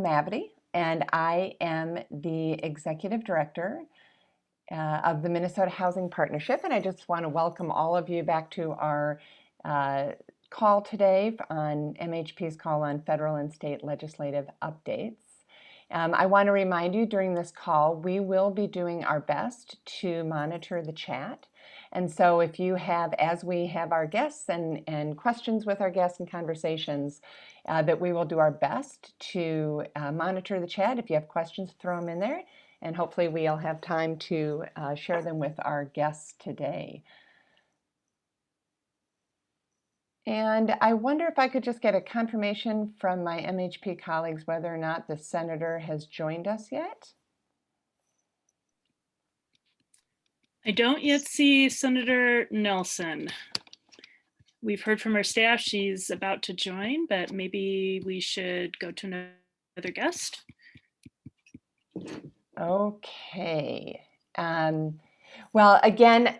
Callaghan and I am the Executive Director of the Minnesota Housing Partnership, and I just want to welcome all of you back to our call today on MHP's call on federal and state legislative updates. I want to remind you during this call, we will be doing our best to monitor the chat. And so if you have, as we have our guests and questions with our guests and conversations, that we will do our best to monitor the chat. If you have questions, throw them in there, and hopefully we'll have time to share them with our guests today. And I wonder if I could just get a confirmation from my MHP colleagues whether or not the senator has joined us yet. I don't yet see Senator Nelson. We've heard from our staff she's about to join, but maybe we should go to another guest. Okay. Well, again,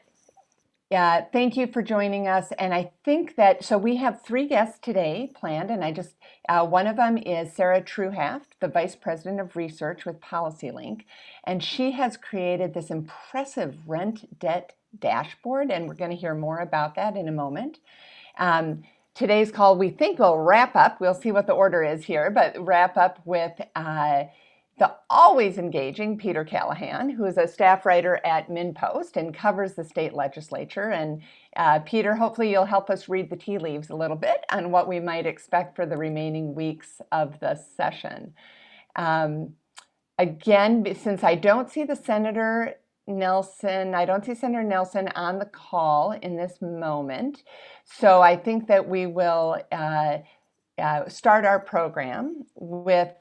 thank you for joining us. And I think that, so we have 3 guests today planned, and one of them is Sarah Truedahl, the Vice President of Research with PolicyLink, and she has created this impressive rent debt dashboard, and we're going to hear more about that in a moment. Today's call, we think we'll wrap up, we'll see what the order is here, but wrap up with the always engaging Peter Callaghan, who is a staff writer at MinnPost and covers the state legislature. And Peter, hopefully you'll help us read the tea leaves a little bit on what we might expect for the remaining weeks of the session. Again, since I don't see Senator Nelson on the call in this moment, so I think that we will start our program with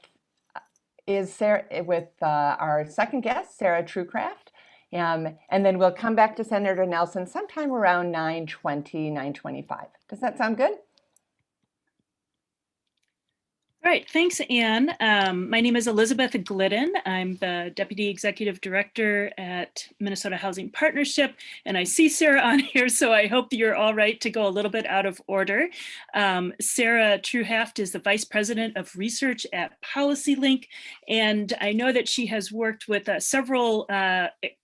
our second guest, Sarah Truedahl, and then we'll come back to Senator Nelson sometime around 9:20, 9:25. Does that sound good? All right, thanks, Anne. My name is Elizabeth Glidden. I'm the Deputy Executive Director at Minnesota Housing Partnership, and I see Sarah on here, so I hope that you're all right to go a little bit out of order. Sarah Truedahl is the Vice President of Research at PolicyLink, and I know that she has worked with several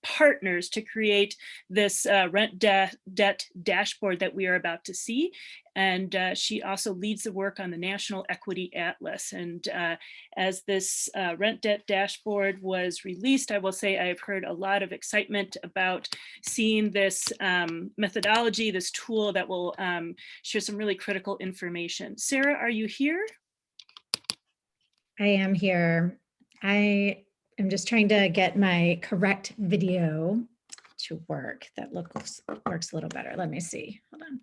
partners to create this rent debt dashboard that we are about to see. And she also leads the work on the National Equity Atlas. And as this rent debt dashboard was released, I will say I've heard a lot of excitement about seeing this methodology, this tool that will share some really critical information. Sarah, are you here? I am here. I am just trying to get my correct video to work. That works a little better. Let me see. Hold on.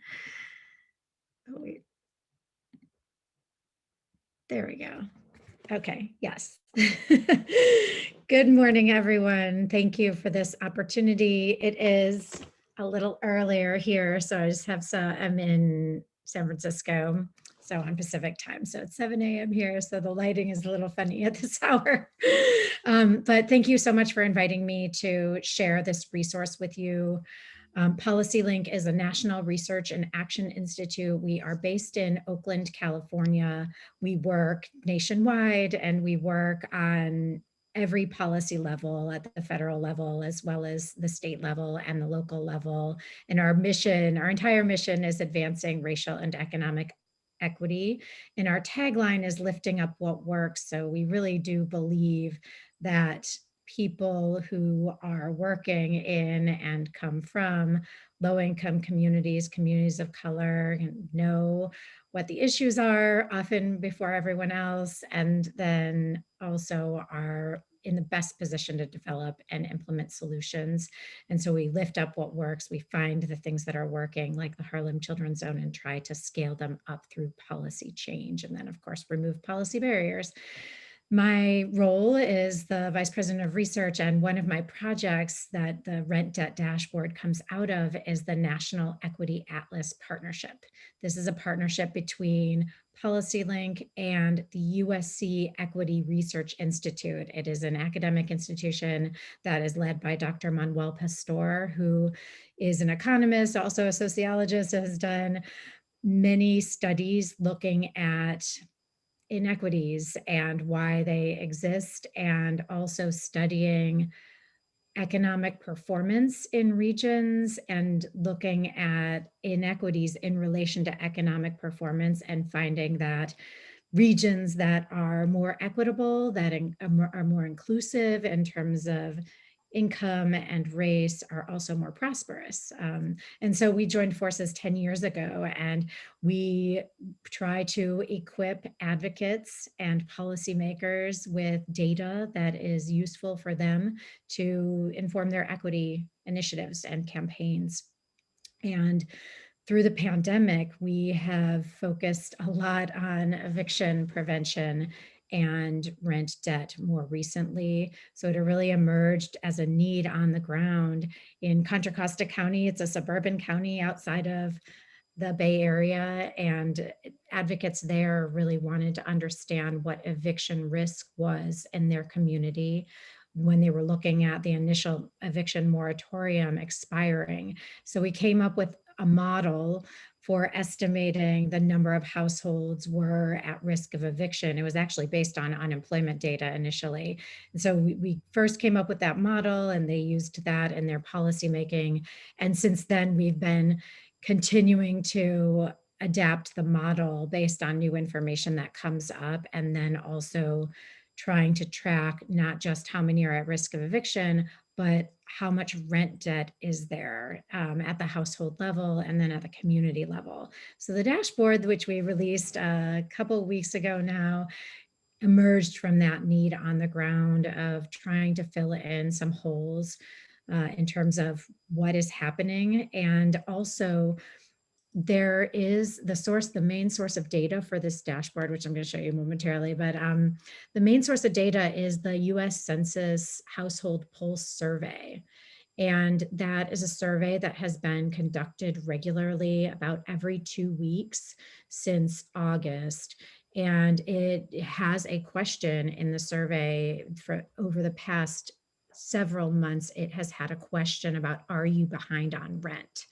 Oh, wait. There we go. Okay, yes. Good morning, everyone. Thank you for this opportunity. It is a little earlier here, so I'm in San Francisco, so on Pacific time. So it's 7 a.m. here, so the lighting is a little funny at this hour. But thank you so much for inviting me to share this resource with you. PolicyLink is a national research and action institute. We are based in Oakland, California. We work nationwide and we work on every policy level at the federal level, as well as the state level and the local level. And our entire mission is advancing racial and economic equity. And our tagline is lifting up what works. So we really do believe that people who are working in and come from low-income communities, communities of color, know what the issues are often before everyone else, and then also are in the best position to develop and implement solutions. And so we lift up what works, we find the things that are working, like the Harlem Children's Zone, and try to scale them up through policy change, and then of course remove policy barriers. My role is the Vice President of Research, and one of my projects that the Rent Debt Dashboard comes out of is the National Equity Atlas Partnership. This is a partnership between PolicyLink and the USC Equity Research Institute. It is an academic institution that is led by Dr. Manuel Pastor, who is an economist, also a sociologist, has done many studies looking at inequities and why they exist, and also studying economic performance in regions and looking at inequities in relation to economic performance, and finding that regions that are more equitable, that are more inclusive in terms of income and race, are also more prosperous. And so we joined forces 10 years ago, and we try to equip advocates and policymakers with data that is useful for them to inform their equity initiatives and campaigns. And through the pandemic, we have focused a lot on eviction prevention and rent debt more recently. So it really emerged as a need on the ground. In Contra Costa County, it's a suburban county outside of the Bay Area, and advocates there really wanted to understand what eviction risk was in their community when they were looking at the initial eviction moratorium expiring. So we came up with a model for estimating the number of households were at risk of eviction. It was actually based on unemployment data initially. And so we first came up with that model, and they used that in their policymaking. And since then, we've been continuing to adapt the model based on new information that comes up, and then also trying to track not just how many are at risk of eviction, but how much rent debt is there at the household level and then at the community level. So the dashboard, which we released a couple of weeks ago now, emerged from that need on the ground of trying to fill in some holes in terms of what is happening. And also, there is the main source of data for this dashboard, which I'm going to show you momentarily, but the main source of data is the US Census Household Pulse Survey. And that is a survey that has been conducted regularly about every 2 weeks since August. And it has a question in the survey for over the past several months. It has had a question about, are you behind on rent?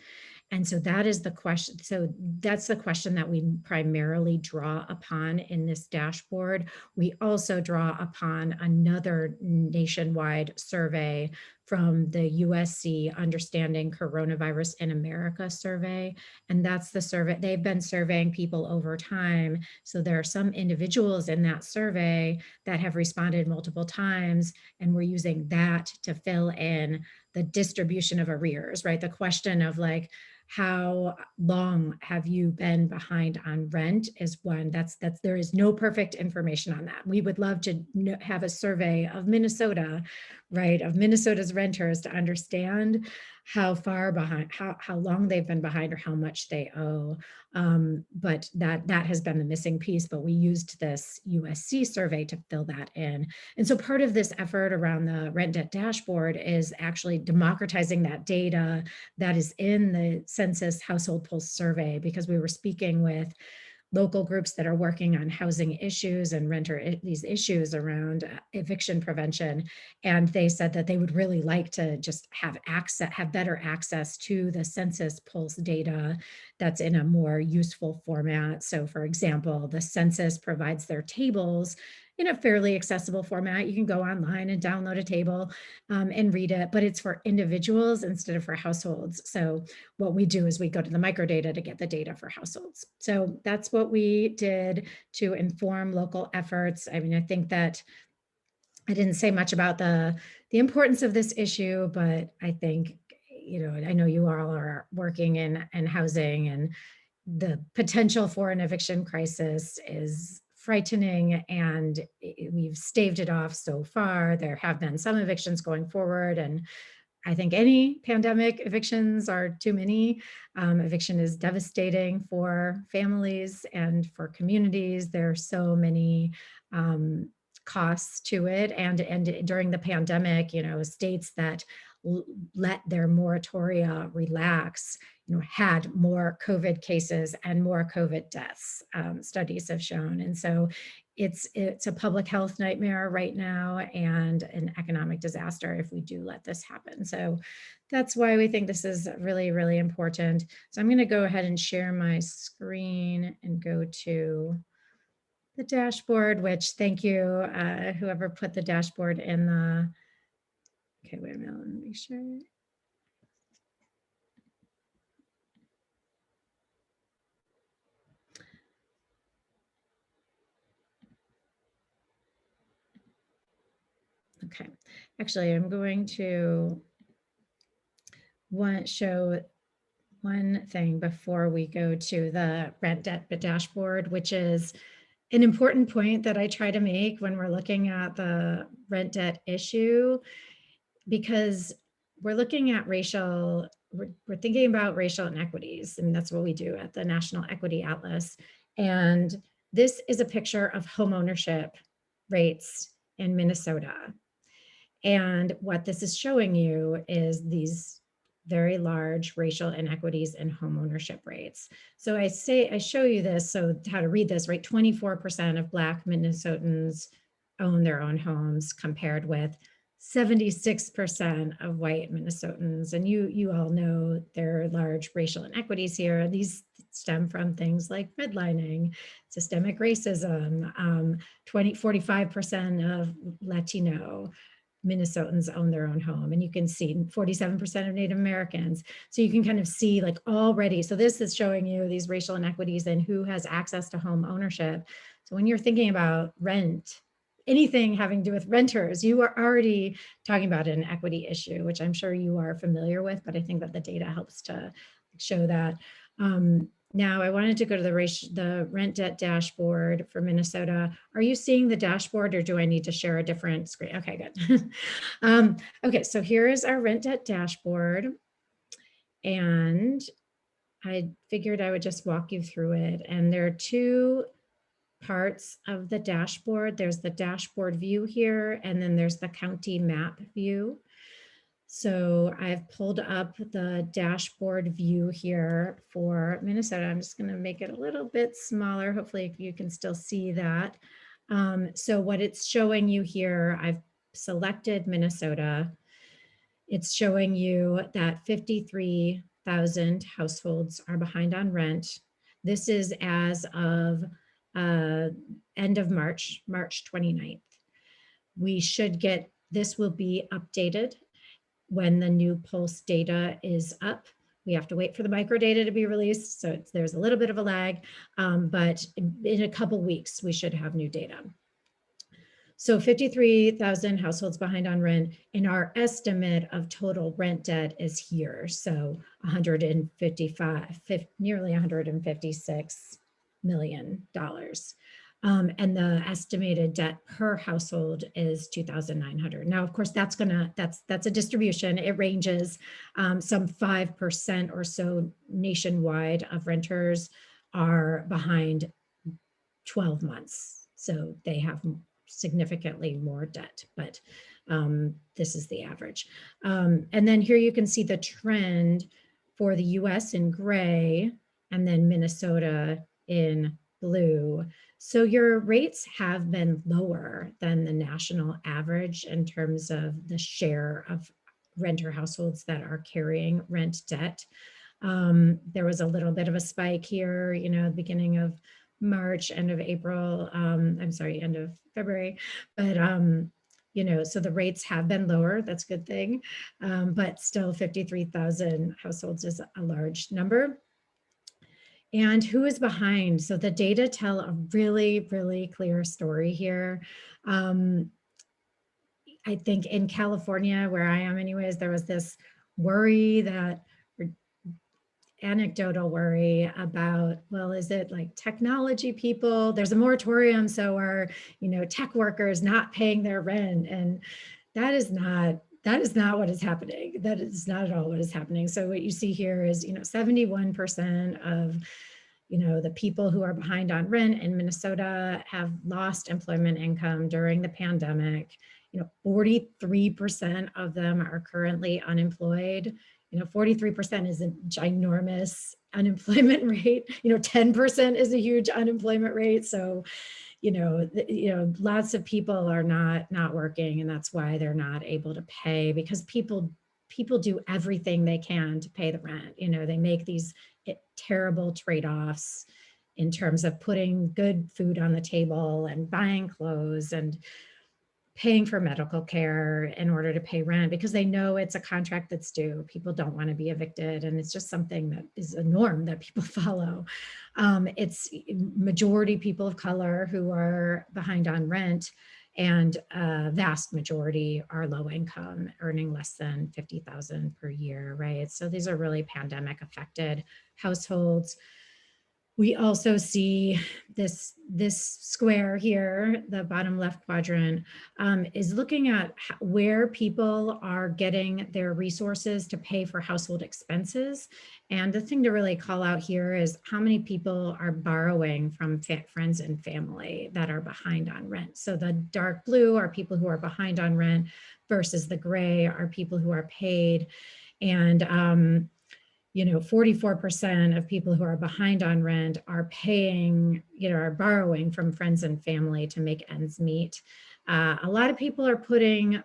And so that is the question. So that's the question that we primarily draw upon in this dashboard. We also draw upon another nationwide survey from the USC Understanding Coronavirus in America survey. And that's the survey. They've been surveying people over time. So there are some individuals in that survey that have responded multiple times, and we're using that to fill in the distribution of arrears, right? The question of like, how long have you been behind on rent is one. There is no perfect information on that. We would love to have a survey of Minnesota, right, of Minnesota's renters to understand how far behind, how long they've been behind, or how much they owe. But that has been the missing piece, but we used this USC survey to fill that in. And so part of this effort around the rent debt dashboard is actually democratizing that data that is in the Census Household Pulse Survey, because we were speaking with local groups that are working on housing issues and these issues around eviction prevention. And they said that they would really like to just have better access to the Census Pulse data that's in a more useful format. So for example, the census provides their tables in a fairly accessible format. You can go online and download a table and read it, but it's for individuals instead of for households. So what we do is we go to the microdata to get the data for households. So that's what we did to inform local efforts. I mean, I think that I didn't say much about the importance of this issue, but I think, I know you all are working in housing, and the potential for an eviction crisis is frightening, and we've staved it off so far. There have been some evictions going forward, and I think any pandemic evictions are too many. Eviction is devastating for families and for communities. There are so many costs to it, and during the pandemic, states that let their moratoria relax, had more COVID cases and more COVID deaths, studies have shown. And so it's a public health nightmare right now, and an economic disaster if we do let this happen. So that's why we think this is really, really important. So I'm going to go ahead and share my screen and go to the dashboard, which thank you, whoever put the dashboard in the, okay, wait a minute, let me make sure. Okay, actually, I'm going to show one thing before we go to the rent debt dashboard, which is an important point that I try to make when we're looking at the rent debt issue, because we're looking at racial, we're thinking about racial inequities, and that's what we do at the National Equity Atlas. And this is a picture of home ownership rates in Minnesota. And what this is showing you is these very large racial inequities in home ownership rates. So I show you this, so how to read this, right? 24% of Black Minnesotans own their own homes, compared with 76% of white Minnesotans. And you all know there are large racial inequities here. These stem from things like redlining, systemic racism, 45% of Latino Minnesotans own their own home, and you can see 47% of Native Americans. So you can kind of see like already, so this is showing you these racial inequities and who has access to home ownership. So when you're thinking about rent, anything having to do with renters, you are already talking about an equity issue, which I'm sure you are familiar with, but I think that the data helps to show that. Now I wanted to go to the rent debt dashboard for Minnesota. Are you seeing the dashboard, or do I need to share a different screen? Okay, good. Okay, so here is our rent debt dashboard. And I figured I would just walk you through it. And there are two parts of the dashboard. There's the dashboard view here, and then there's the county map view. So I've pulled up the dashboard view here for Minnesota. I'm just going to make it a little bit smaller. Hopefully you can still see that. So what it's showing you here, I've selected Minnesota. It's showing you that 53,000 households are behind on rent. This is as of end of March 29th. We should get, this will be updated when the new Pulse data is up. We have to wait for the microdata to be released, so there's a little bit of a lag, but in a couple weeks, we should have new data. So 53,000 households behind on rent, and our estimate of total rent debt is here. So nearly $156 million. And the estimated debt per household is $2,900. Now, of course, that's a distribution. It ranges. Some 5% or so nationwide of renters are behind 12 months. So they have significantly more debt, but this is the average. And then here you can see the trend for the US in gray, and then Minnesota in blue. So your rates have been lower than the national average in terms of the share of renter households that are carrying rent debt. There was a little bit of a spike here, beginning of March, end of April, end of February, but so the rates have been lower, that's a good thing, but still 53,000 households is a large number. And who is behind? So the data tell a really, really clear story here. I think in California, where I am anyways, there was this anecdotal worry about, well, is it like technology people? There's a moratorium, so are, tech workers not paying their rent? And that is not what is happening. That is not at all what is happening. So what you see here is, 71% of, the people who are behind on rent in Minnesota have lost employment income during the pandemic. 43% of them are currently unemployed. 43% is a ginormous unemployment rate. 10% is a huge unemployment rate. So, lots of people are not working, and that's why they're not able to pay, because people do everything they can to pay the rent. They make these terrible trade-offs in terms of putting good food on the table and buying clothes and paying for medical care in order to pay rent, because they know it's a contract that's due. People don't want to be evicted, and it's just something that is a norm that people follow. It's majority people of color who are behind on rent, and a vast majority are low income, earning less than $50,000 per year, right? So these are really pandemic affected households. We also see this square here, the bottom left quadrant, is looking at where people are getting their resources to pay for household expenses. And the thing to really call out here is how many people are borrowing from friends and family that are behind on rent. So the dark blue are people who are behind on rent versus the gray are people who are paid. And 44% of people who are behind on rent are paying, are borrowing from friends and family to make ends meet. A lot of people are putting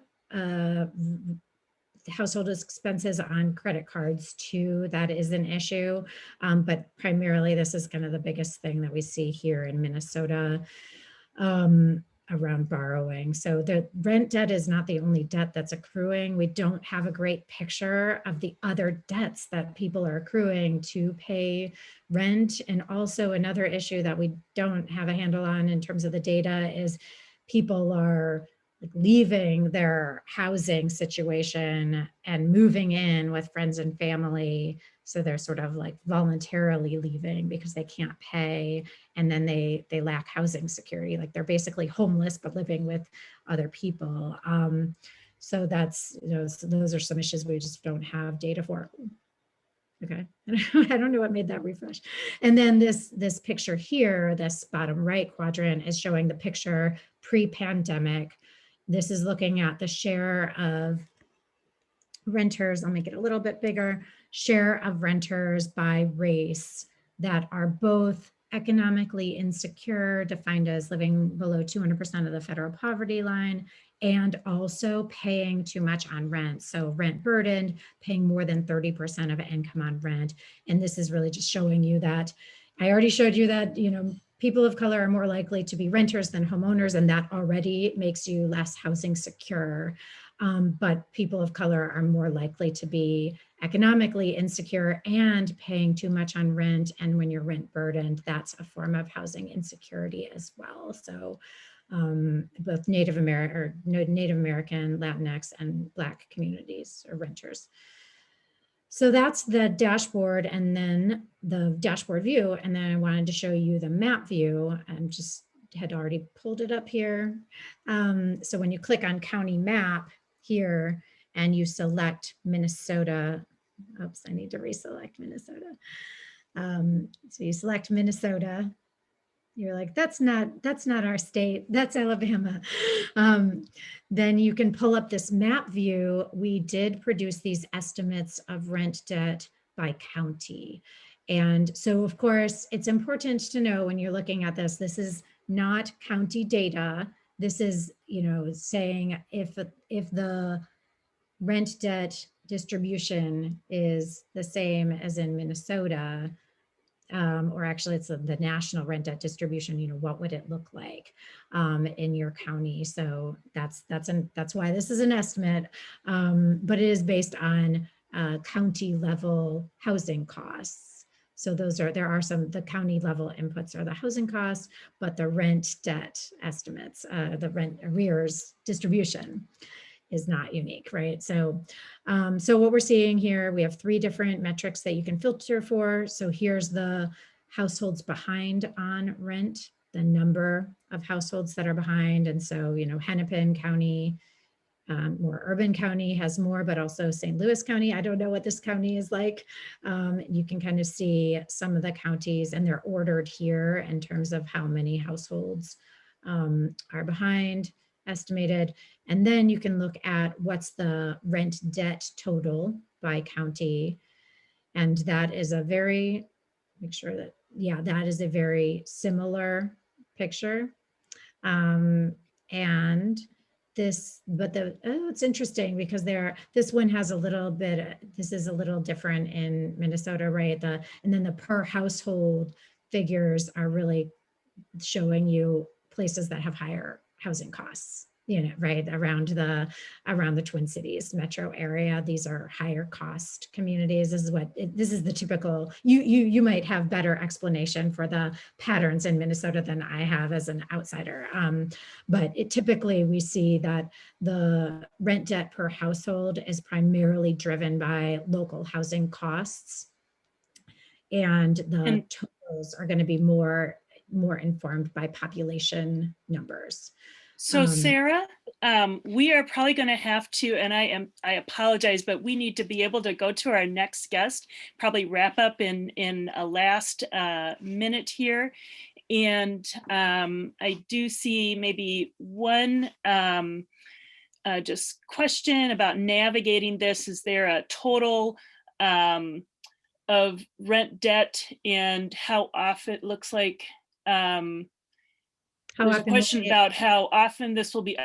household expenses on credit cards too. That is an issue, but primarily this is kind of the biggest thing that we see here in Minnesota. Around borrowing. So the rent debt is not the only debt that's accruing. We don't have a great picture of the other debts that people are accruing to pay rent. And also another issue that we don't have a handle on in terms of the data is people are leaving their housing situation and moving in with friends and family. So they're sort of like voluntarily leaving because they can't pay, and then they lack housing security. Like they're basically homeless but living with other people. So that's, so those are some issues we just don't have data for. Okay, I don't know what made that refresh. And then this picture here, this bottom right quadrant, is showing the picture pre-pandemic. This is looking at the share of renters, I'll make it a little bit bigger, share of renters by race that are both economically insecure, defined as living below 200% of the federal poverty line, and also paying too much on rent. So rent burdened, paying more than 30% of income on rent. And this is really just showing you that, I already showed you that, people of color are more likely to be renters than homeowners, and that already makes you less housing secure. But people of color are more likely to be economically insecure and paying too much on rent. And when you're rent burdened, that's a form of housing insecurity as well. So both Native American, Latinx, and Black communities are renters. So that's the dashboard, and then the dashboard view. And then I wanted to show you the map view. And just had already pulled it up here. So when you click on county map here and you select Minnesota, oops, I need to reselect Minnesota. So you select Minnesota. You're like, that's not our state, that's Alabama. Then you can pull up this map view. We did produce these estimates of rent debt by county. And so of course, it's important to know when you're looking at this, this is not county data. This is, saying if the rent debt distribution is the same as in Minnesota, or actually it's the national rent debt distribution, what would it look like in your county? So that's why this is an estimate, but it is based on county level housing costs. So there are some, the county level inputs are the housing costs, but the rent debt estimates, the rent arrears distribution is not unique, right? So, so what we're seeing here, we have 3 different metrics that you can filter for. So here's the households behind on rent, the number of households that are behind. And so, Hennepin County, more urban county has more, but also St. Louis County. I don't know what this county is like. You can kind of see some of the counties, and they're ordered here in terms of how many households are behind, estimated. And then you can look at what's the rent debt total by county. And that is a very, make sure that, yeah, that is a very similar picture. And this, but it's interesting because this one has a little bit, this is a little different in Minnesota, right? And then the per household figures are really showing you places that have higher housing costs, right around the Twin Cities metro area. These are higher cost communities. This is the typical, you might have better explanation for the patterns in Minnesota than I have as an outsider. But typically we see that the rent debt per household is primarily driven by local housing costs, and the totals are going to be more informed by population numbers. So Sarah, we are probably going to have to, and I apologize, but we need to be able to go to our next guest, probably wrap up in a last minute here. And I do see maybe one just question about navigating this. Is there a total of rent debt, and how often it looks like there's a question about how often this will be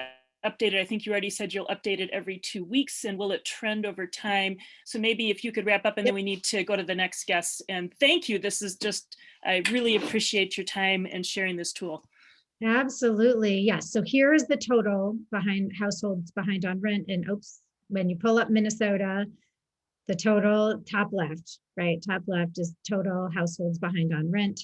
updated. I think you already said you'll update it every 2 weeks, and will it trend over time? So maybe if you could wrap up, and then we need to go to the next guest. And thank you. This is just, I really appreciate your time and sharing this tool. Absolutely. Yes. So here is the total behind households behind on rent. And when you pull up Minnesota, the total top left, right? Top left is total households behind on rent.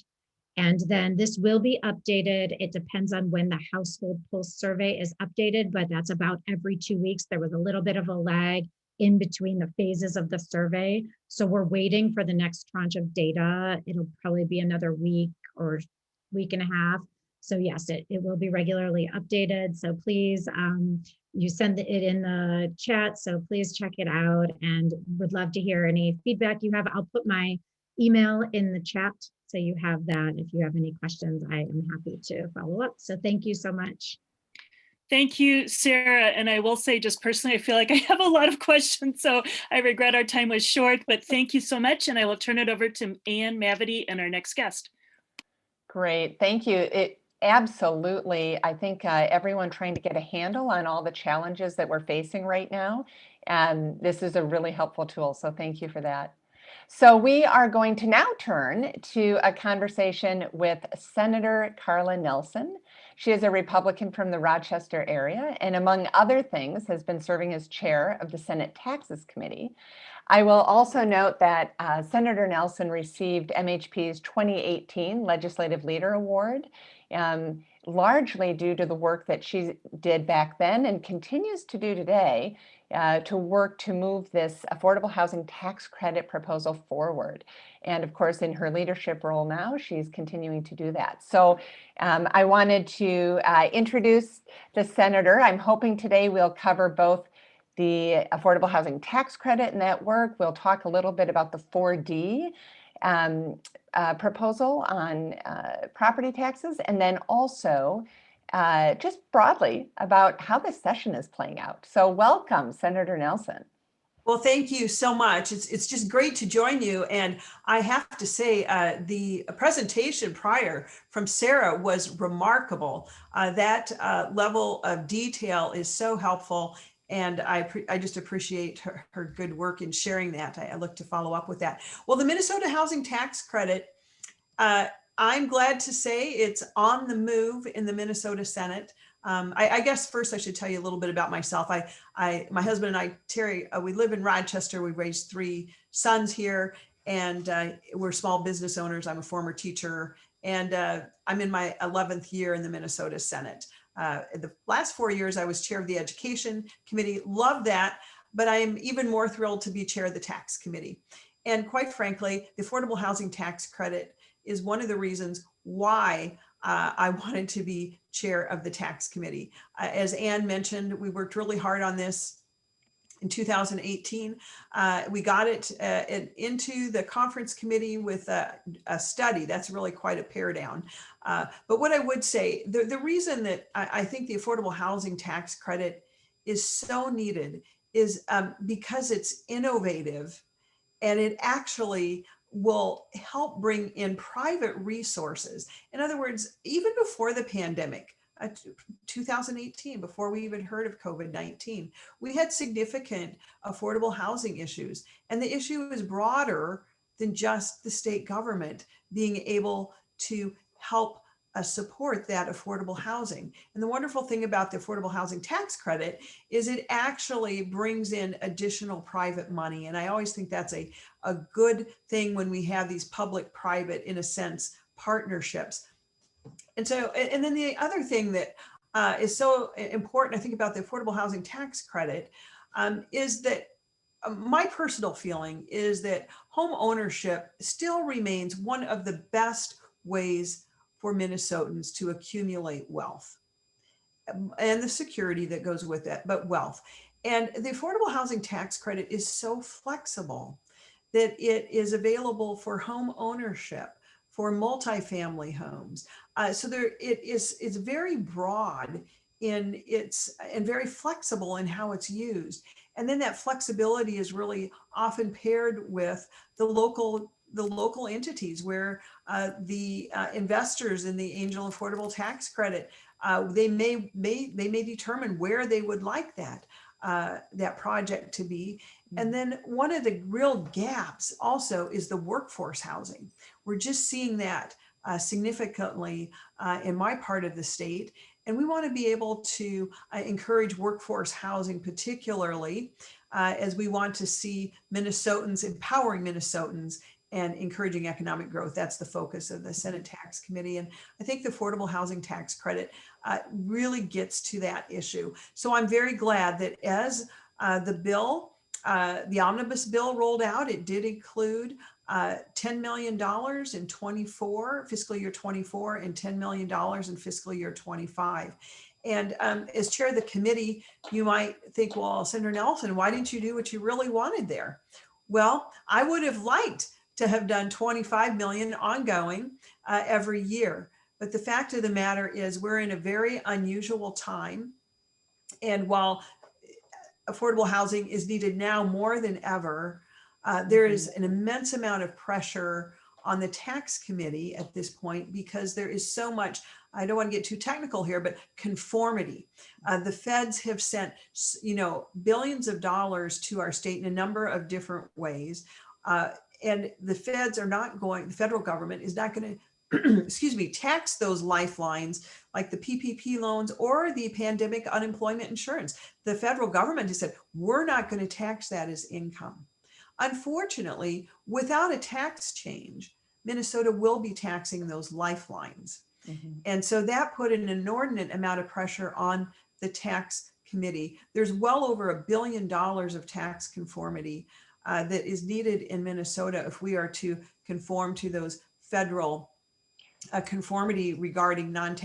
And then this will be updated. It depends on when the household pulse survey is updated, but that's about every 2 weeks. There was a little bit of a lag in between the phases of the survey. So we're waiting for the next tranche of data. It'll probably be another week or week and a half. So yes, it will be regularly updated. So please, you send it in the chat. So please check it out, and would love to hear any feedback you have. I'll put my email in the chat, so you have that. If you have any questions, I am happy to follow up. So thank you so much. Thank you, Sarah. And I will say, just personally, I feel like I have a lot of questions, so I regret our time was short, but thank you so much. And I will turn it over to Ann Mavity and our next guest. Great, thank you. Absolutely, I think everyone trying to get a handle on all the challenges that we're facing right now, and this is a really helpful tool, so thank you for that. So we are going to now turn to a conversation with Senator Carla Nelson. She is a Republican from the Rochester area, and among other things has been serving as chair of the Senate Taxes Committee. I will also note that Senator Nelson received MHP's 2018 Legislative Leader Award, largely due to the work that she did back then and continues to do today to work to move this affordable housing tax credit proposal forward. And of course, in her leadership role now, she's continuing to do that. So I wanted to introduce the senator. I'm hoping today we'll cover both the affordable housing tax credit and that work. We'll talk a little bit about the 4D proposal on property taxes, and then also just broadly about how this session is playing out. So welcome, Senator Nelson. Well, thank you so much. It's just great to join you. And I have to say, the presentation prior from Sarah was remarkable. That level of detail is so helpful. And I just appreciate her good work in sharing that. I look to follow up with that. Well, the Minnesota Housing Tax Credit, I'm glad to say it's on the move in the Minnesota Senate. I guess first I should tell you a little bit about myself. My husband and I, Terry, we live in Rochester. We raised 3 sons here, and we're small business owners. I'm a former teacher, and I'm in my 11th year in the Minnesota Senate. The last 4 years, I was chair of the Education Committee. Love that, but I am even more thrilled to be chair of the Tax Committee. And quite frankly, the Affordable Housing Tax Credit is one of the reasons why I wanted to be chair of the Tax Committee. As Ann mentioned, we worked really hard on this in 2018. We got it into the conference committee with a study. That's really quite a pare down. But what I would say, the reason that I think the Affordable Housing Tax Credit is so needed is because it's innovative, and it actually will help bring in private resources. In other words, even before the pandemic, 2018, before we even heard of COVID-19, we had significant affordable housing issues. And the issue is broader than just the state government being able to help support that affordable housing. And the wonderful thing about the affordable housing tax credit is it actually brings in additional private money. And I always think that's a good thing when we have these public-private, in a sense, partnerships. And so, and then the other thing that is so important, I think, about the affordable housing tax credit is that my personal feeling is that home ownership still remains one of the best ways for Minnesotans to accumulate wealth and the security that goes with it, but wealth. And the affordable housing tax credit is so flexible that it is available for home ownership, for multifamily homes. So there, it's very broad in its, and very flexible in how it's used. And then that flexibility is really often paired with the local entities where the investors in the Angel Affordable Tax Credit, they may determine where they would like that project to be. And then one of the real gaps also is the workforce housing. We're just seeing that significantly in my part of the state. And we want to be able to encourage workforce housing, particularly as we want to see Minnesotans, empowering Minnesotans and encouraging economic growth. That's the focus of the Senate Tax Committee. And I think the affordable housing tax credit really gets to that issue. So I'm very glad that as the omnibus bill rolled out, it did include $10 million in fiscal year 24, and $10 million in fiscal year 25. And as chair of the committee, you might think, well, Senator Nelson, why didn't you do what you really wanted there? Well, I would have liked to have done 25 million ongoing every year. But the fact of the matter is we're in a very unusual time. And while affordable housing is needed now more than ever, there is an immense amount of pressure on the tax committee at this point because there is so much, I don't want to get too technical here, but conformity. The feds have sent, billions of dollars to our state in a number of different ways. And the federal government is not going to, tax those lifelines like the PPP loans or the pandemic unemployment insurance. The federal government has said, we're not going to tax that as income. Unfortunately, without a tax change, Minnesota will be taxing those lifelines. And so that put an inordinate amount of pressure on the tax committee. There's well over $1 billion of tax conformity that is needed in Minnesota if we are to conform to those federal conformity regarding not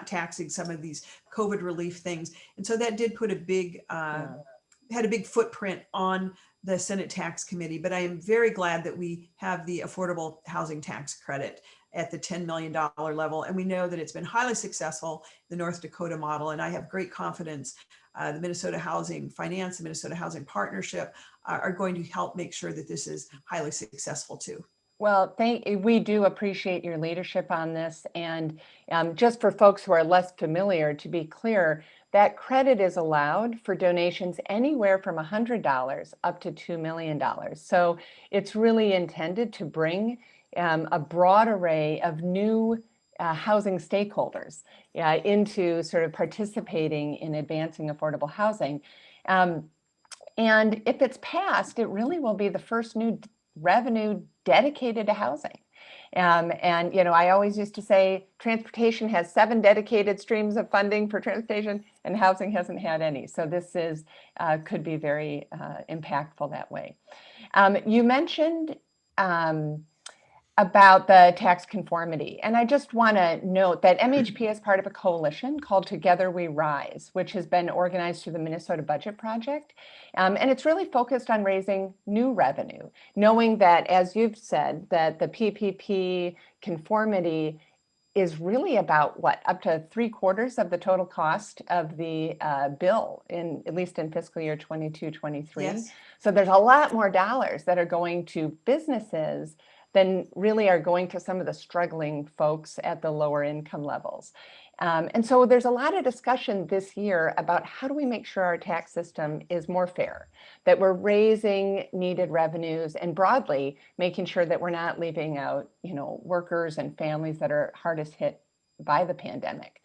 taxing some of these COVID relief things. And so that did put had a big footprint on the Senate Tax Committee, but I am very glad that we have the affordable housing tax credit at the $10 million level. And we know that it's been highly successful, the North Dakota model. And I have great confidence the Minnesota Housing Finance, the Minnesota Housing Partnership are going to help make sure that this is highly successful too. Well, we do appreciate your leadership on this. And just for folks who are less familiar, to be clear, that credit is allowed for donations anywhere from $100 up to $2 million. So it's really intended to bring a broad array of new housing stakeholders into sort of participating in advancing affordable housing. And if it's passed, it really will be the first new revenue dedicated to housing. And I always used to say transportation has 7 dedicated streams of funding for transportation, and housing hasn't had any. So this could be very impactful that way. You mentioned about the tax conformity. And I just want to note that MHP is part of a coalition called Together We Rise, which has been organized through the Minnesota Budget Project. And it's really focused on raising new revenue, knowing that, as you've said, that the PPP conformity is really about up to 3/4 of the total cost of the bill, at least in fiscal year 22-23. Yes. So there's a lot more dollars that are going to businesses than really are going to some of the struggling folks at the lower income levels. And so there's a lot of discussion this year about how do we make sure our tax system is more fair, that we're raising needed revenues and broadly making sure that we're not leaving out, workers and families that are hardest hit by the pandemic.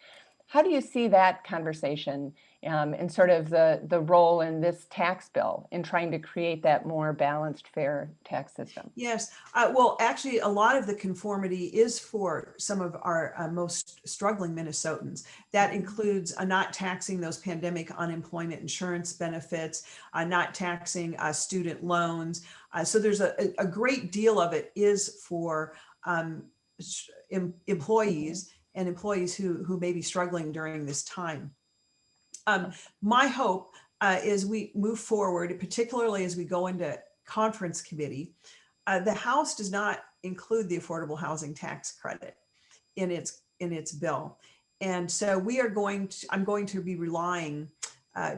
How do you see that conversation and sort of the role in this tax bill in trying to create that more balanced, fair tax system? Yes, well, actually, a lot of the conformity is for some of our most struggling Minnesotans. That includes not taxing those pandemic unemployment insurance benefits, not taxing student loans. So there's a great deal of it is for employees and employees who may be struggling during this time. My hope is we move forward, particularly as we go into conference committee. The House does not include the affordable housing tax credit in its bill, and so I'm going to be relying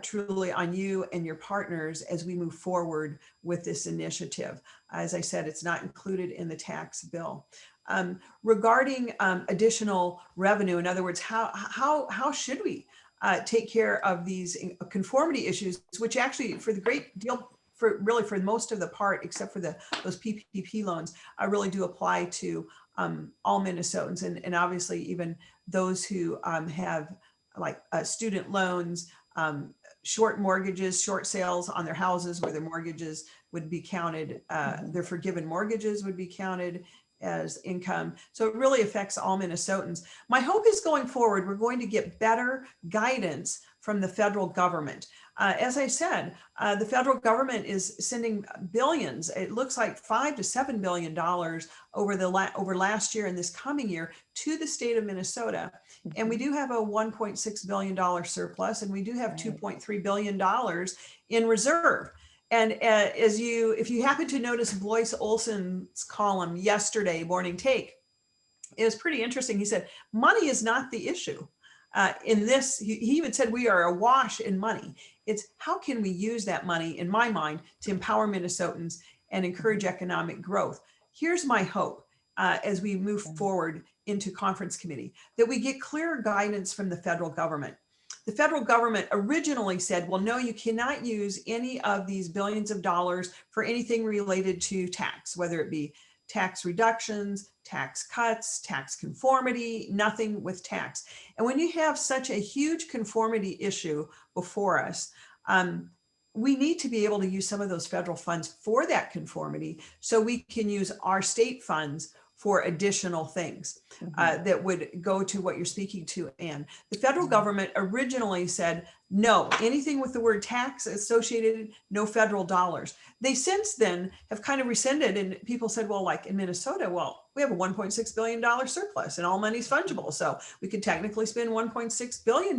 truly on you and your partners as we move forward with this initiative. As I said, it's not included in the tax bill. Regarding additional revenue, in other words, how should we take care of these conformity issues, which actually for the great deal, for most of the part, except for those PPP loans, really do apply to all Minnesotans, and obviously even those who have like student loans, short mortgages, short sales on their houses where their mortgages would be counted, their forgiven mortgages would be counted as income. So it really affects all Minnesotans. My hope is going forward, we're going to get better guidance from the federal government. As I said, the federal government is sending billions. It looks like $5 to $7 billion over last year and this coming year to the state of Minnesota. And we do have a $1.6 billion surplus, and we do have $2.3 billion in reserve. And if you happen to notice Blois Olson's column yesterday, Morning Take, it was pretty interesting. He said, money is not the issue. In this, he even said we are awash in money. It's how can we use that money, in my mind, to empower Minnesotans and encourage economic growth. Here's my hope as we move forward into conference committee, that we get clear guidance from the federal government. The federal government originally said, well, no, you cannot use any of these billions of dollars for anything related to tax, whether it be tax reductions, tax cuts, tax conformity, nothing with tax. And when you have such a huge conformity issue before us, we need to be able to use some of those federal funds for that conformity so we can use our state funds for additional things that would go to what you're speaking to, Anne. The federal government originally said, no, anything with the word tax associated, no federal dollars. They since then have kind of rescinded, and people said, well, like in Minnesota, well, we have a $1.6 billion surplus and all money's fungible. So we could technically spend $1.6 billion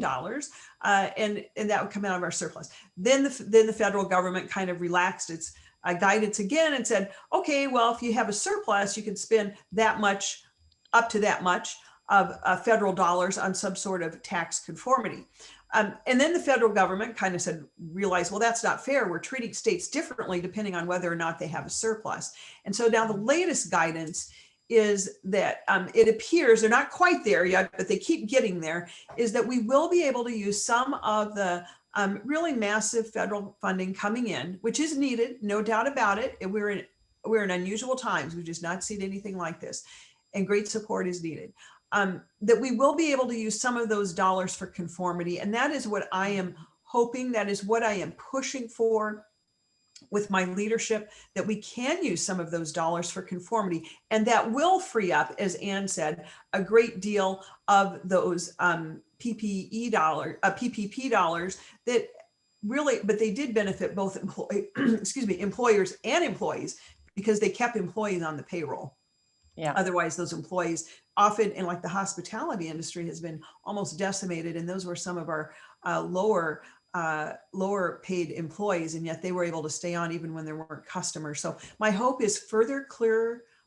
and that would come out of our surplus. Then the federal government kind of relaxed its guidance again and said, okay, well, if you have a surplus, you can spend that much, up to that much of federal dollars on some sort of tax conformity. And then the federal government kind of realized, well, that's not fair. We're treating states differently depending on whether or not they have a surplus. And so now the latest guidance is that it appears, they're not quite there yet, but they keep getting there, is that we will be able to use some of the really massive federal funding coming in, which is needed, no doubt about it. And we're in unusual times. We've just not seen anything like this, and great support is needed. That we will be able to use some of those dollars for conformity, and that is what I am hoping. That is what I am pushing for with my leadership, that we can use some of those dollars for conformity, and that will free up, as Anne said, a great deal of those PPP dollars that really, but they did benefit both employers and employees, because they kept employees on the payroll. Yeah. Otherwise, those employees often, in like the hospitality industry, has been almost decimated, and those were some of our lower paid employees, and yet they were able to stay on even when there weren't customers. So my hope is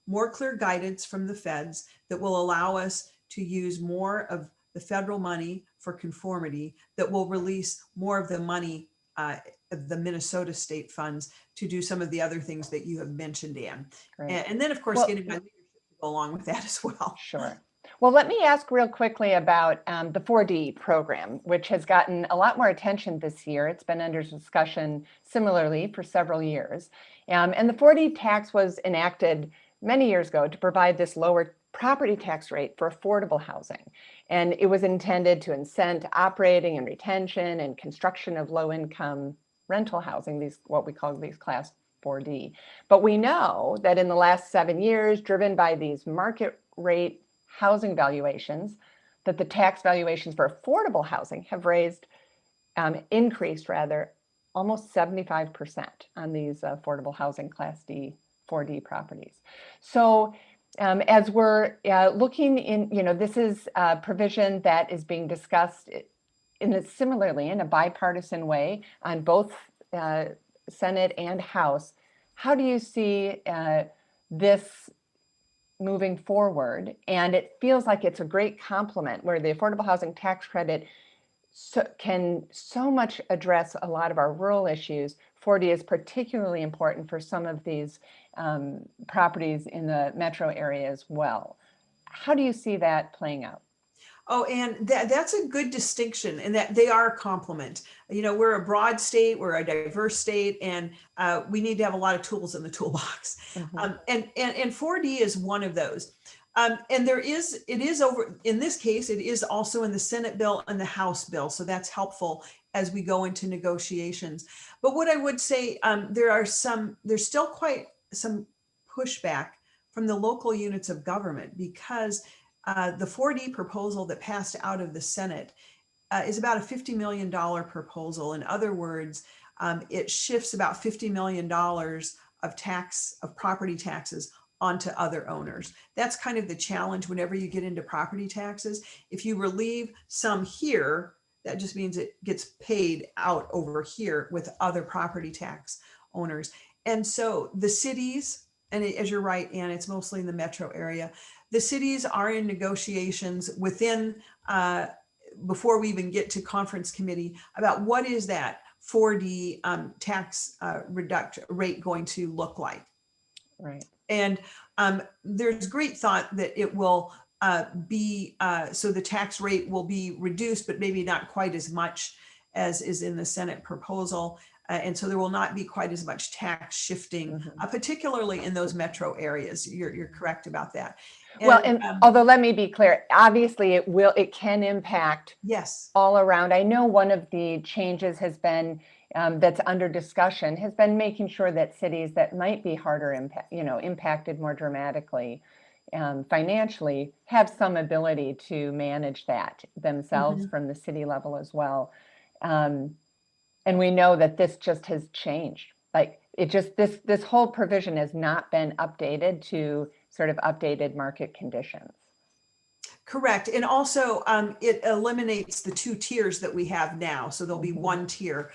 more clear guidance from the feds that will allow us to use more of the federal money for conformity, that will release more of the money of the Minnesota state funds to do some of the other things that you have mentioned, Anne. And then, of course, getting my leadership to go along with that as well. Sure. Well, let me ask real quickly about the 4D program, which has gotten a lot more attention this year. It's been under discussion similarly for several years. And the 4D tax was enacted many years ago to provide this lower property tax rate for affordable housing. And it was intended to incent operating and retention and construction of low-income rental housing, these what we call these Class 4D. But we know that in the last 7 years, driven by these market rate housing valuations, that the tax valuations for affordable housing have increased rather, almost 75% on these affordable housing Class D, 4D properties. So as we're looking in, this is a provision that is being discussed similarly in a bipartisan way on both Senate and House. How do you see this moving forward? And it feels like it's a great complement where the affordable housing tax credit can so much address a lot of our rural issues. 4D is particularly important for some of these properties in the metro area as well. How do you see that playing out? Oh, and that's a good distinction, and that they are a complement. We're a broad state, we're a diverse state, and we need to have a lot of tools in the toolbox. Mhm. And 4D is one of those. And it is over, in this case, it is also in the Senate bill and the House bill. So that's helpful as we go into negotiations. But what I would say, there's still quite some pushback from the local units of government, because the 4D proposal that passed out of the Senate is about a $50 million proposal. In other words, it shifts about $50 million of property taxes onto other owners. That's kind of the challenge whenever you get into property taxes. If you relieve some here, that just means it gets paid out over here with other property tax owners. And so the cities, and as you're right, Ann, it's mostly in the metro area, the cities are in negotiations within, before we even get to conference committee, about what is that 4D tax rate going to look like. Right. And there's great thought that it will be, so the tax rate will be reduced, but maybe not quite as much as is in the Senate proposal. And so there will not be quite as much tax shifting, particularly in those metro areas. You're correct about that. And although let me be clear, obviously it can impact yes, all around. I know one of the changes has been that's under discussion has been making sure that cities that might be harder impacted more dramatically financially have some ability to manage that themselves from the city level as well. And we know that this just has changed. Like this whole provision has not been updated to sort of updated market conditions. correct. And also it eliminates the two tiers that we have now. So there'll be one tier,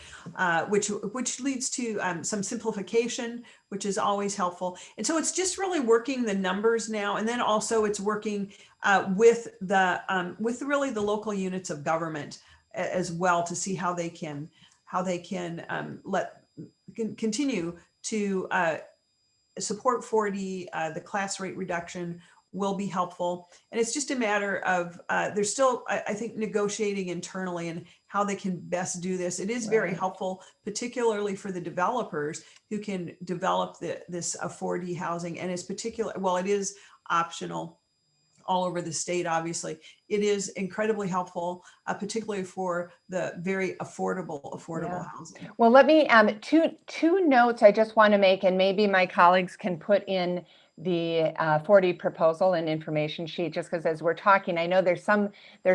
which leads to some simplification, which is always helpful. And so it's just really working the numbers now. And then also it's working with really the local units of government as well, to see how they can continue to support 4D. The class rate reduction will be helpful. And it's just a matter of, there's still, I think, negotiating internally and how they can best do this. It is very helpful, particularly for the developers who can develop this 4D housing. And it's it is optional all over the state. Obviously, it is incredibly helpful, particularly for the very affordable housing. Well, let me two notes I just want to make, and maybe my colleagues can put in the 4D proposal and information sheet, just because as we're talking, I know there's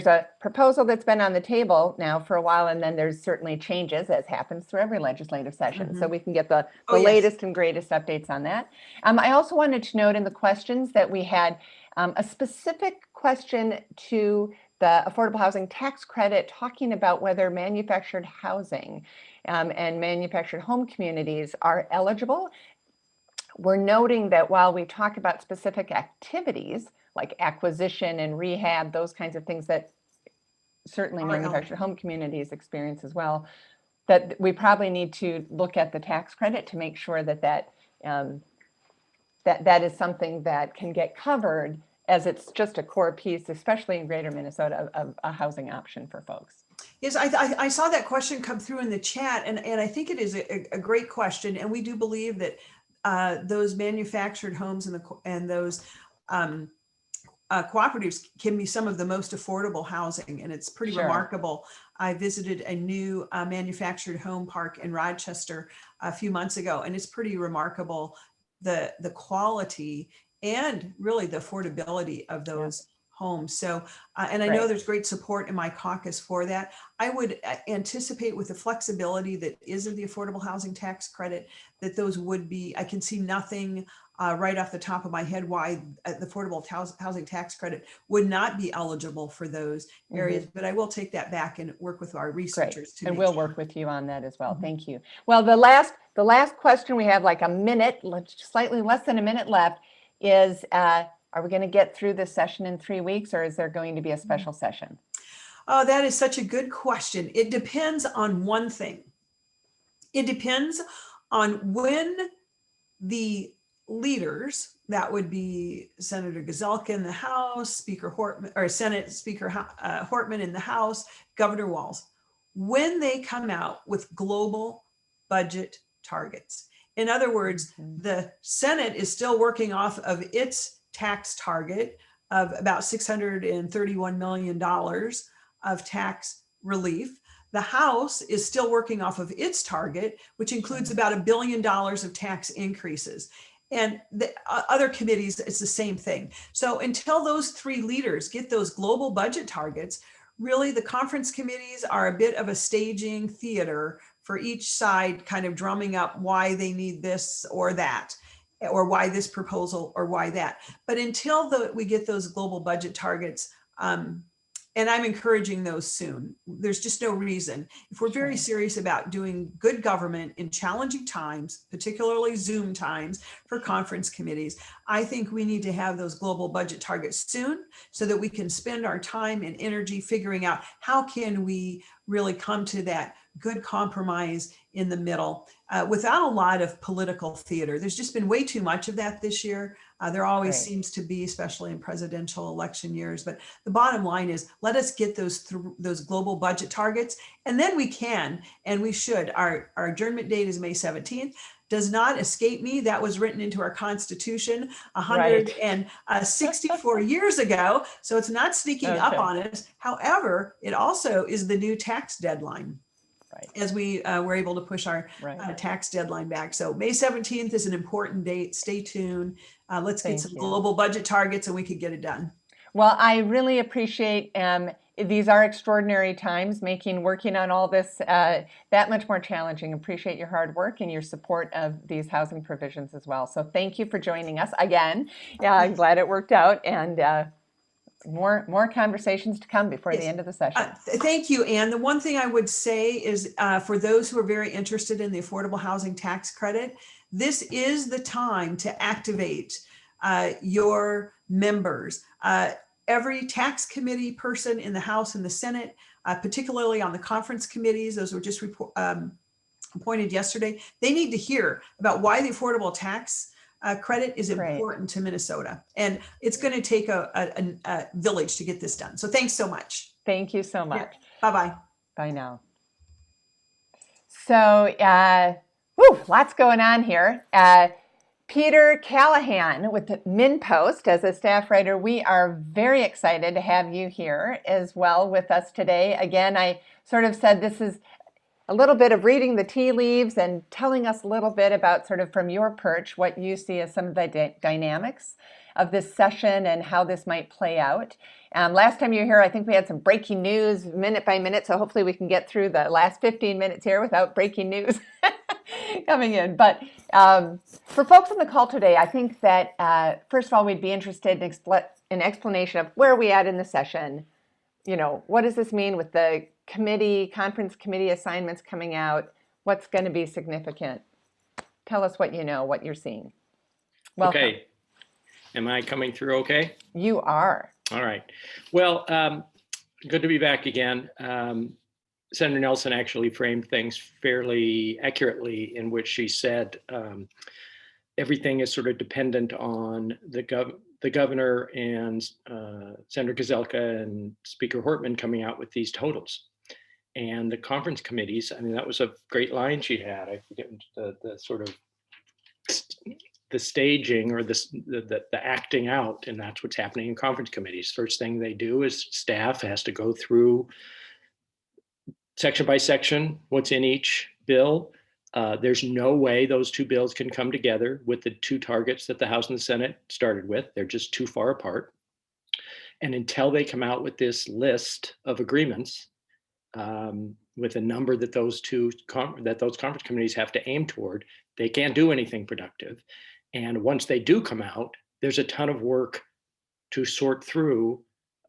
a proposal that's been on the table now for a while, and then there's certainly changes, as happens through every legislative session. So we can get the latest and greatest updates on that. I also wanted to note in the questions that we had a specific question to the affordable housing tax credit, talking about whether manufactured housing and manufactured home communities are eligible. We're noting that while we talk about specific activities like acquisition and rehab, those kinds of things that certainly manufactured home communities experience as well, that we probably need to look at the tax credit to make sure that is something that can get covered as it's just a core piece, especially in greater Minnesota, of a housing option for folks. Yes, I saw that question come through in the chat, and I think it is a great question. And we do believe that those manufactured homes and those cooperatives can be some of the most affordable housing, and it's pretty Sure. remarkable. I visited a new manufactured home park in Rochester a few months ago, and it's pretty remarkable, the quality and really the affordability of those homes. So, and I know Right. there's great support in my caucus for that. I would anticipate, with the flexibility that is in the affordable housing tax credit, that those would be, I can see nothing right off the top of my head why the affordable housing tax credit would not be eligible for those areas. But I will take that back and work with our researchers to And make we'll sure. work with you on that as well. Mhm. Thank you. Well, the last question, we have like a minute, slightly less than a minute left, is are we going to get through this session in 3 weeks, or is there going to be a special session? Oh, that is such a good question. It depends on one thing. It depends on when the leaders, that would be Senator Gazelka in the House, Speaker Hortman, or Senate Speaker Hortman in the House, Governor Walz, when they come out with global budget targets. In other words, the Senate is still working off of its tax target of about $631 million of tax relief. The House is still working off of its target, which includes about $1 billion of tax increases. And the other committees, it's the same thing. So until those three leaders get those global budget targets, really the conference committees are a bit of a staging theater for each side, kind of drumming up why they need this or that, or why this proposal or why that. But until we get those global budget targets, and I'm encouraging those soon. There's just no reason. If we're very serious about doing good government in challenging times, particularly Zoom times for conference committees, I think we need to have those global budget targets soon so that we can spend our time and energy figuring out how can we really come to that good compromise in the middle without a lot of political theater. There's just been way too much of that this year. There always seems to be, especially in presidential election years. But the bottom line is, let us get those global budget targets, and then we can, and we should. Our adjournment date is May 17th. Does not escape me. That was written into our Constitution 164 years ago. So it's not sneaking up on us. However, it also is the new tax deadline. As we were able to push our tax deadline back. So May 17th is an important date. Stay tuned. Let's get some global budget targets and we could get it done. Well, I really appreciate these are extraordinary times, working on all this that much more challenging. Appreciate your hard work and your support of these housing provisions as well. So thank you for joining us again. I'm glad it worked out, and more conversations to come before the end of the session. Thank you, Anne. The one thing I would say is for those who are very interested in the affordable housing tax credit, this is the time to activate your members. Every tax committee person in the House and the Senate, particularly on the conference committees, those were just appointed yesterday, they need to hear about why the affordable tax credit is important to Minnesota. And it's going to take a village to get this done. So thanks so much. Thank you so much. Yeah. Bye-bye. Bye now. So, lots going on here. Peter Callaghan with MinnPost as a staff writer. We are very excited to have you here as well with us today. Again, I sort of said this is a little bit of reading the tea leaves and telling us a little bit about, sort of from your perch, what you see as some of the dynamics of this session and how this might play out. Last time you were here, I think we had some breaking news minute by minute, so hopefully we can get through the last 15 minutes here without breaking news coming in. But for folks on the call today, I think that first of all, we'd be interested in an explanation of where are we at in the session. What does this mean with the conference committee assignments coming out? What's going to be significant? Tell us what you know, what you're seeing. Welcome. Okay. Am I coming through okay? You are. All right. Well, good to be back again. Senator Nelson actually framed things fairly accurately, in which she said everything is sort of dependent on the the governor and Senator Gazelka and Speaker Hortman coming out with these totals. And the conference committees, I mean, that was a great line she had. I forget the sort of the staging or the acting out, and that's what's happening in conference committees. First thing they do is staff has to go through section by section what's in each bill. There's no way those two bills can come together with the two targets that the House and the Senate started with. They're just too far apart. And until they come out with this list of agreements with a number that those conference committees have to aim toward, they can't do anything productive. And once they do come out, there's a ton of work to sort through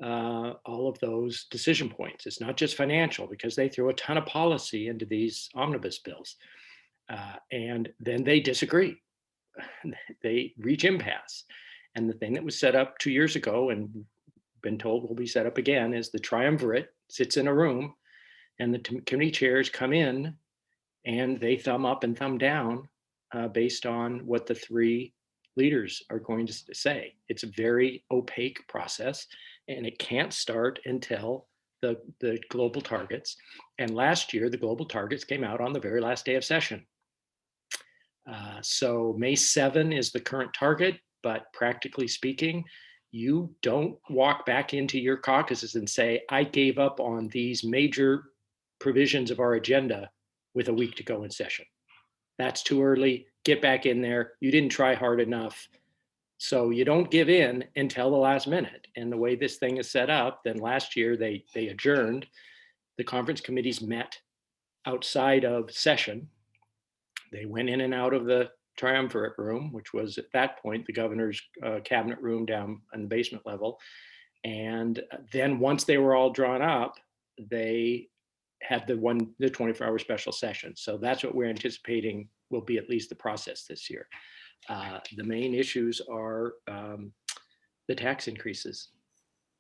all of those decision points. It's not just financial, because they throw a ton of policy into these omnibus bills. And then they disagree. They reach impasse. And the thing that was set up 2 years ago and been told will be set up again is the triumvirate sits in a room and the committee chairs come in and they thumb up and thumb down based on what the three leaders are going to say. It's a very opaque process, and it can't start until the global targets. And last year, the global targets came out on the very last day of session. So May 7 is the current target, but practically speaking, you don't walk back into your caucuses and say, I gave up on these major provisions of our agenda with a week to go in session. That's too early. Get back in there. You didn't try hard enough. So you don't give in until the last minute. And the way this thing is set up, then last year they adjourned. The conference committees met outside of session. They went in and out of the triumvirate room, which was at that point the governor's cabinet room down on the basement level. And then once they were all drawn up, they had the 24-hour special session. So that's what we're anticipating will be at least the process this year. The main issues are the tax increases.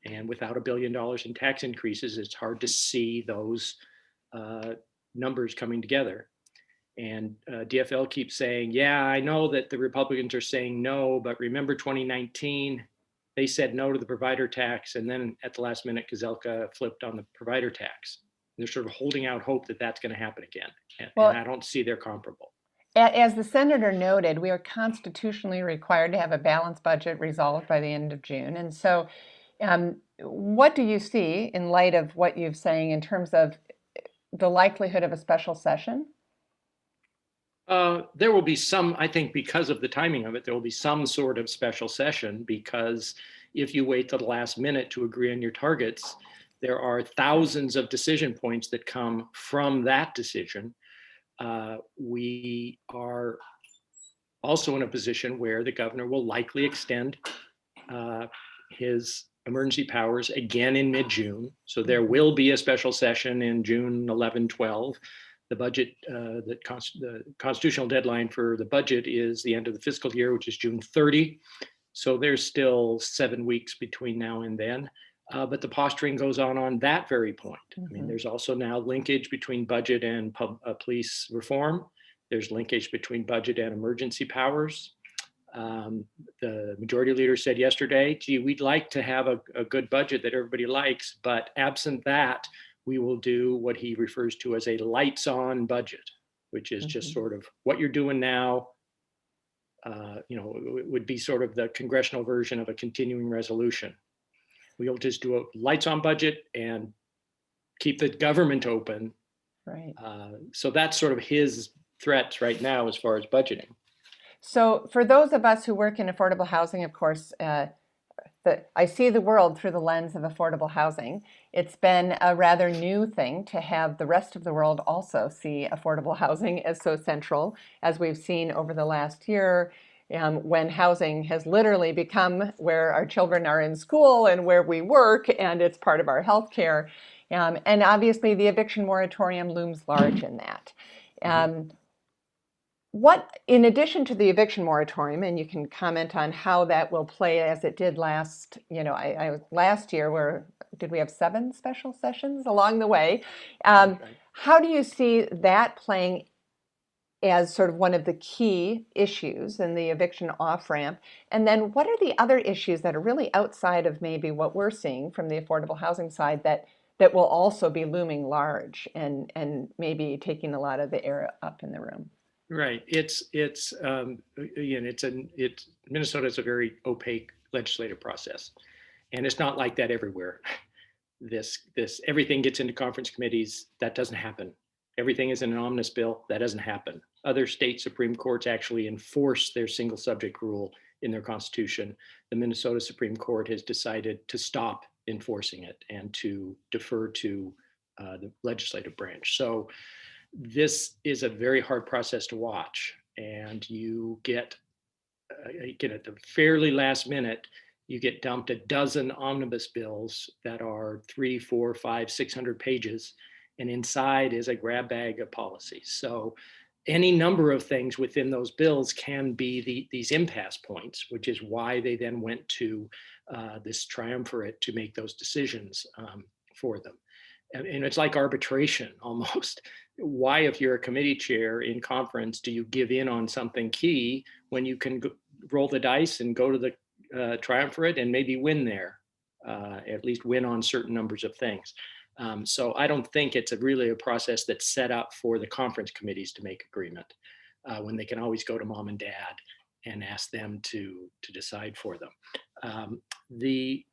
And without $1 billion in tax increases, it's hard to see those numbers coming together. And DFL keeps saying, yeah, I know that the Republicans are saying no, but remember 2019, they said no to the provider tax. And then at the last minute, Gazelka flipped on the provider tax. They're sort of holding out hope that that's going to happen again. And I don't see they're comparable. As the senator noted, we are constitutionally required to have a balanced budget resolved by the end of June. And so what do you see in light of what you're saying in terms of the likelihood of a special session? There will be some, I think, because of the timing of it, there will be some sort of special session, because if you wait till the last minute to agree on your targets, there are thousands of decision points that come from that decision. We are also in a position where the governor will likely extend his emergency powers again in mid-June. So there will be a special session in June 11, 12. The budget, the constitutional deadline for the budget is the end of the fiscal year, which is June 30. So there's still 7 weeks between now and then. But the posturing goes on that very point. I mean, there's also now linkage between budget and police reform. There's linkage between budget and emergency powers. The majority leader said yesterday, gee, we'd like to have a good budget that everybody likes, but absent that, we will do what he refers to as a lights on budget, which is just sort of what you're doing now. It would be sort of the congressional version of a continuing resolution. We'll just do a lights on budget and keep the government open. Right. So that's sort of his threats right now as far as budgeting. So for those of us who work in affordable housing, of course, I see the world through the lens of affordable housing. It's been a rather new thing to have the rest of the world also see affordable housing as so central, as we've seen over the last year, when housing has literally become where our children are in school and where we work, and it's part of our health care. And obviously the eviction moratorium looms large in that. What, in addition to the eviction moratorium, and you can comment on how that will play as it did last, last year, where did we have 7 special sessions along the way? How do you see that playing as sort of one of the key issues in the eviction off-ramp. And then what are the other issues that are really outside of maybe what we're seeing from the affordable housing side that will also be looming large and maybe taking a lot of the air up in the room? Right. Minnesota is a very opaque legislative process, and it's not like that everywhere. Everything gets into conference committees. That doesn't happen. Everything is in an omnibus bill. That doesn't happen. Other state Supreme Courts actually enforce their single subject rule in their constitution. The Minnesota Supreme Court has decided to stop enforcing it and to defer to the legislative branch. So this is a very hard process to watch, and you get at the fairly last minute, you get dumped a dozen omnibus bills that are 300, 400, 500, 600 pages, and inside is a grab bag of policies. So any number of things within those bills can be these impasse points, which is why they then went to this triumvirate to make those decisions for them. And it's like arbitration almost. Why, if you're a committee chair in conference, do you give in on something key when you can roll the dice and go to the triumvirate and maybe win there, at least win on certain numbers of things? So I don't think it's really a process that's set up for the conference committees to make agreement when they can always go to mom and dad and ask them to decide for them. The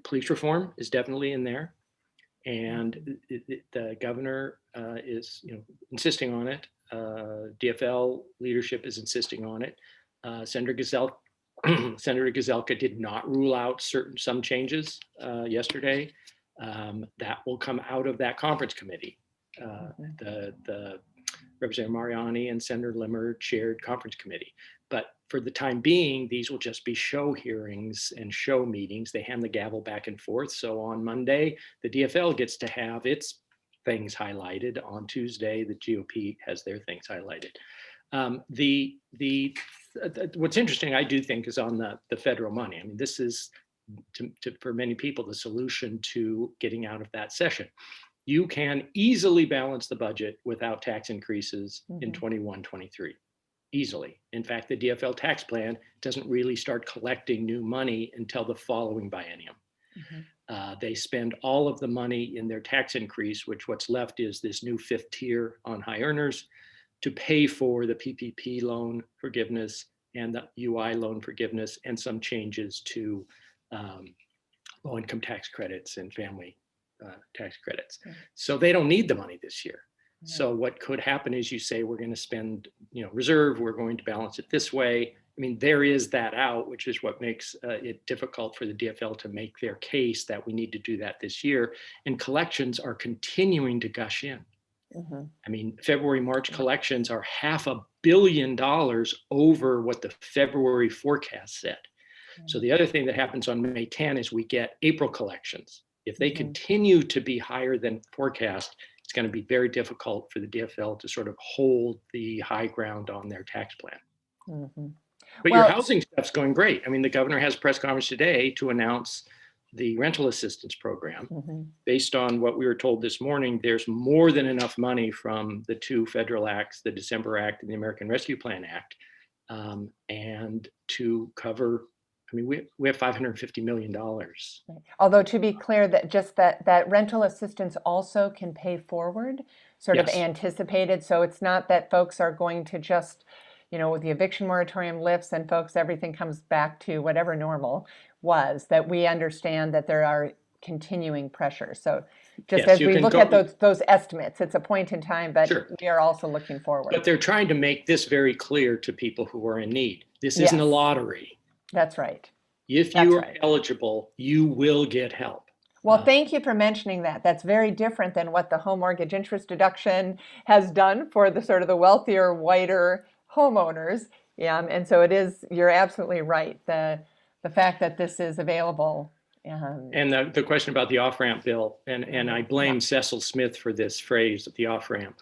police reform is definitely in there. And the governor is, insisting on it. DFL leadership is insisting on it. Senator Gazelka did not rule out some changes yesterday. That will come out of that conference committee. The Representative Mariani and Senator Limmer chaired conference committee. But for the time being, these will just be show hearings and show meetings. They hand the gavel back and forth. So on Monday, the DFL gets to have its things highlighted. On Tuesday, the GOP has their things highlighted. What's interesting, I do think, is on the federal money. I mean, this is, for many people, the solution to getting out of that session. You can easily balance the budget without tax increases in 21-23. Easily. In fact, the DFL tax plan doesn't really start collecting new money until the following biennium. They spend all of the money in their tax increase, what's left is this new fifth tier on high earners to pay for the PPP loan forgiveness and the UI loan forgiveness and some changes to low-income tax credits and family tax credits. So they don't need the money this year. So what could happen is you say, we're going to spend, reserve, we're going to balance it this way. I mean, there is that out, which is what makes it difficult for the DFL to make their case that we need to do that this year. And collections are continuing to gush in. I mean, February, March collections are $500 million over what the February forecast said. So the other thing that happens on May 10 is we get April collections. If they continue to be higher than forecast, it's going to be very difficult for the DFL to sort of hold the high ground on their tax plan. But your housing stuff's going great. I mean, the governor has a press conference today to announce the rental assistance program. Based on what we were told this morning, there's more than enough money from the two federal acts, the December Act and the American Rescue Plan Act, and to cover, I mean, we have $550 million. Although, to be clear, that just that rental assistance also can pay forward, sort of anticipated. So it's not that folks are going to just, the eviction moratorium lifts and everything comes back to whatever normal was, that we understand that there are continuing pressures. So just as we look at those estimates, it's a point in time, but we are also looking forward. But they're trying to make this very clear to people who are in need. This isn't a lottery. That's right. If you are eligible, you will get help. Well, thank you for mentioning that. That's very different than what the home mortgage interest deduction has done for the sort of the wealthier, whiter homeowners. And so it is, you're absolutely right. The fact that this is available. And the question about the off-ramp bill, and I blame Cecil Smith for this phrase, the off-ramp,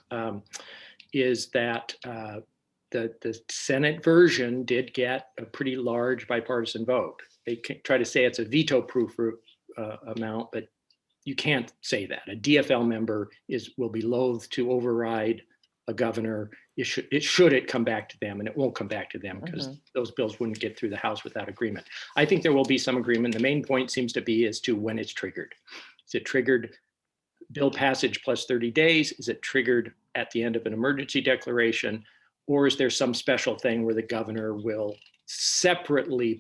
is that the Senate version did get a pretty large bipartisan vote. They try to say it's a veto-proof amount, but you can't say that. A DFL member will be loath to override a governor, should it come back to them, and it won't come back to them because those bills wouldn't get through the House without agreement. I think there will be some agreement. The main point seems to be as to when it's triggered. Is it triggered bill passage plus 30 days? Is it triggered at the end of an emergency declaration? Or is there some special thing where the governor will separately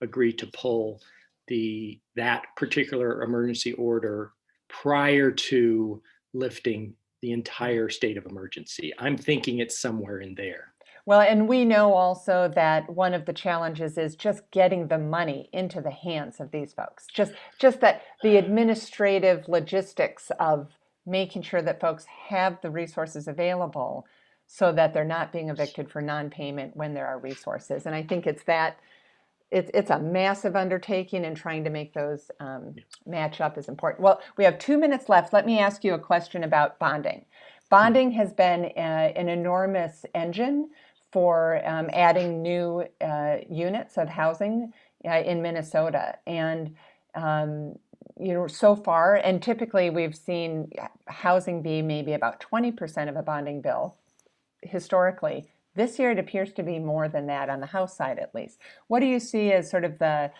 agree to pull that particular emergency order prior to lifting the entire state of emergency? I'm thinking it's somewhere in there. Well, and we know also that one of the challenges is just getting the money into the hands of these folks. Just that the administrative logistics of making sure that folks have the resources available so that they're not being evicted for non-payment when there are resources. And I think it's a massive undertaking, and trying to make those match up is important. Well, we have 2 minutes left. Let me ask you a question about bonding. Bonding has been an enormous engine for adding new units of housing in Minnesota. And, so far, and typically we've seen housing be maybe about 20% of a bonding bill historically. This year, it appears to be more than that on the House side, at least. What do you see as sort of the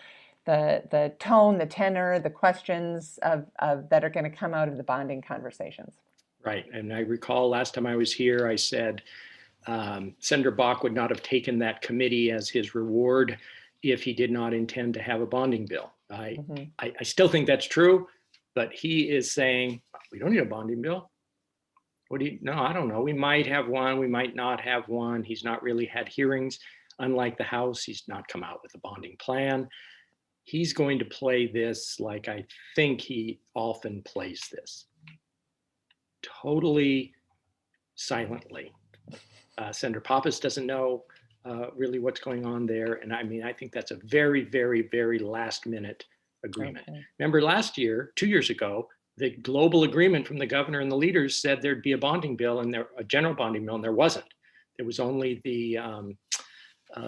tone, the tenor, the questions that are going to come out of the bonding conversations? Right. And I recall last time I was here, I said Senator Bach would not have taken that committee as his reward if he did not intend to have a bonding bill. I still think that's true, but he is saying, we don't need a bonding bill. No, I don't know. We might have one, we might not have one. He's not really had hearings. Unlike the House, he's not come out with a bonding plan. He's going to play this like I think he often plays this, totally silently. Senator Pappas doesn't know really what's going on there. And I mean, I think that's a very, very, very last minute agreement. Okay. Remember last year, 2 years ago, the global agreement from the governor and the leaders said there'd be a bonding bill and a general bonding bill, and there wasn't. There was only the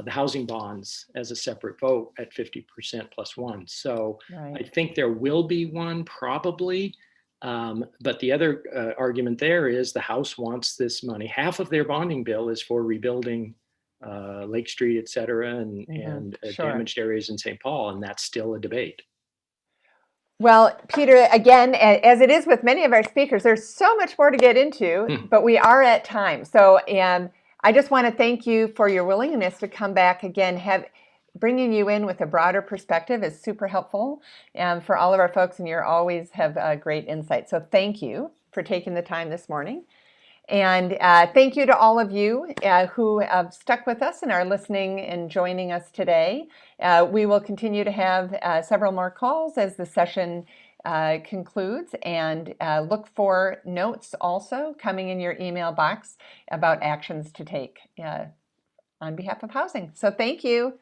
housing bonds as a separate vote at 50% plus one. So right. I think there will be one probably. But the other argument there is the House wants this money. Half of their bonding bill is for rebuilding Lake Street, et cetera, and sure. damaged areas in St. Paul, and that's still a debate. Well, Peter, again, as it is with many of our speakers, there's so much more to get into, but we are at time. So I just want to thank you for your willingness to come back again. Bringing you in with a broader perspective is super helpful for all of our folks, and you always have great insight. So thank you for taking the time this morning. And thank you to all of you who have stuck with us and are listening and joining us today. We will continue to have several more calls as the session concludes, and look for notes also coming in your email box about actions to take on behalf of housing. So thank you.